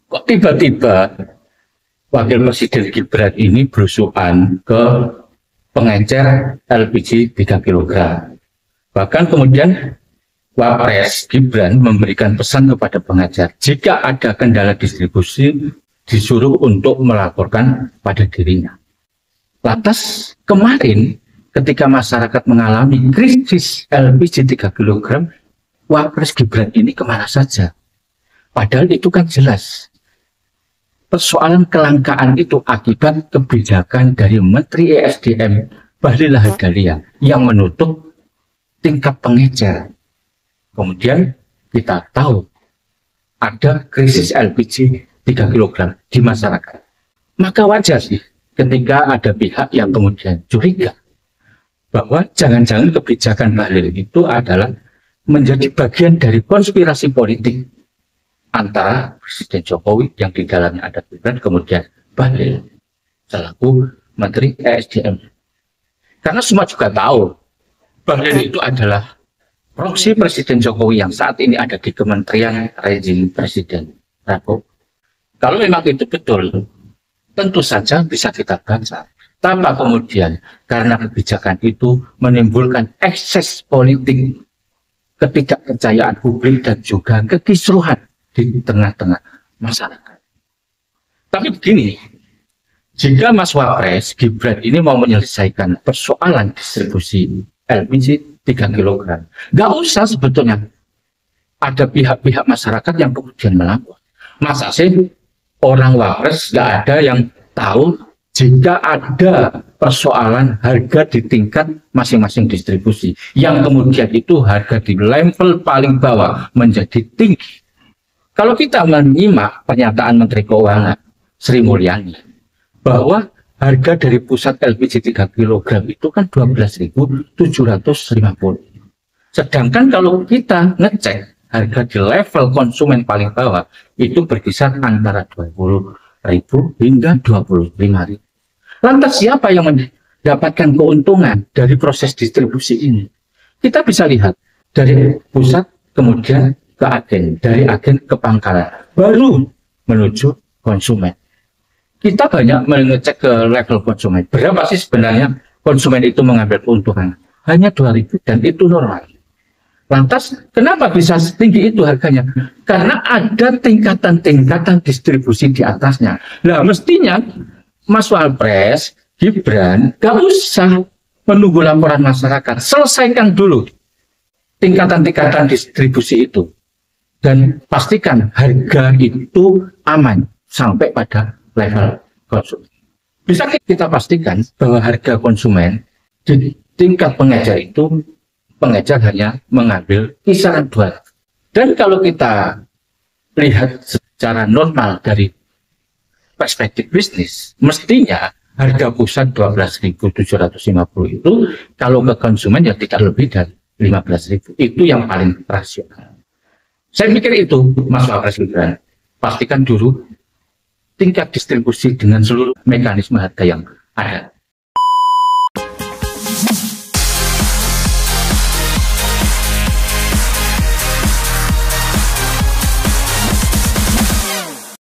Kok tiba-tiba Wakil Presiden Gibran ini berusukan ke pengecer LPG 3 kg. Bahkan kemudian Wapres Gibran memberikan pesan kepada pengecer, jika ada kendala distribusi disuruh untuk melaporkan pada dirinya. Lantas kemarin ketika masyarakat mengalami krisis LPG 3 kg, Wapres Gibran ini kemana saja? Padahal itu kan jelas. Persoalan kelangkaan itu akibat kebijakan dari Menteri ESDM Bahlil Lahadalia yang menutup tingkat pengecer. Kemudian kita tahu ada krisis LPG 3 kg di masyarakat. Maka wajar sih ketika ada pihak yang kemudian curiga bahwa jangan-jangan kebijakan Bahlil itu adalah menjadi bagian dari konspirasi politik antara Presiden Jokowi yang di dalamnya ada Gibran, kemudian Bahlil selaku Menteri ESDM. Karena semua juga tahu Bahlil itu adalah proksi Presiden Jokowi yang saat ini ada di Kementerian Rezim Presiden Prabowo. Kalau memang itu betul, tentu saja bisa kita baca. Tanpa kemudian karena kebijakan itu menimbulkan ekses politik, ketidakpercayaan publik dan juga kekisruhan di tengah-tengah masyarakat. Tapi begini, jika Mas Wapres Gibran ini mau menyelesaikan persoalan distribusi LPG 3 kg, nggak usah sebetulnya ada pihak-pihak masyarakat yang kemudian melapor. Masa sih orang Wapres nggak ada yang tahu jika ada persoalan harga di tingkat masing-masing distribusi, yang kemudian itu harga di level paling bawah menjadi tinggi. Kalau kita menyimak pernyataan Menteri Keuangan Sri Mulyani bahwa harga dari pusat LPG 3 kg itu kan 12.750. Sedangkan kalau kita ngecek harga di level konsumen paling bawah itu berkisar antara 20.000 hingga 25.000. Lantas siapa yang mendapatkan keuntungan dari proses distribusi ini? Kita bisa lihat dari pusat kemudian ke agen, dari agen ke pangkalan, baru menuju konsumen. Kita banyak mengecek ke level konsumen. Berapa sih sebenarnya konsumen itu mengambil keuntungan? Hanya 2.000 dan itu normal. Lantas kenapa bisa setinggi itu harganya? Karena ada tingkatan-tingkatan distribusi di atasnya. Nah mestinya Mas Wapres Gibran gak usah menunggu laporan masyarakat, selesaikan dulu tingkatan-tingkatan distribusi itu. Dan pastikan harga itu aman sampai pada level konsumen. Bisa kita pastikan bahwa harga konsumen di tingkat pengecer itu, pengecer hanya mengambil kisaran 2. Dan kalau kita lihat secara normal dari perspektif bisnis, mestinya harga pusat 12.750 itu kalau ke konsumen ya tidak lebih dari 15.000. Itu yang paling rasional. Saya pikir itu, Mas Wapres Gibran, pastikan dulu tingkat distribusi dengan seluruh mekanisme harga yang ada.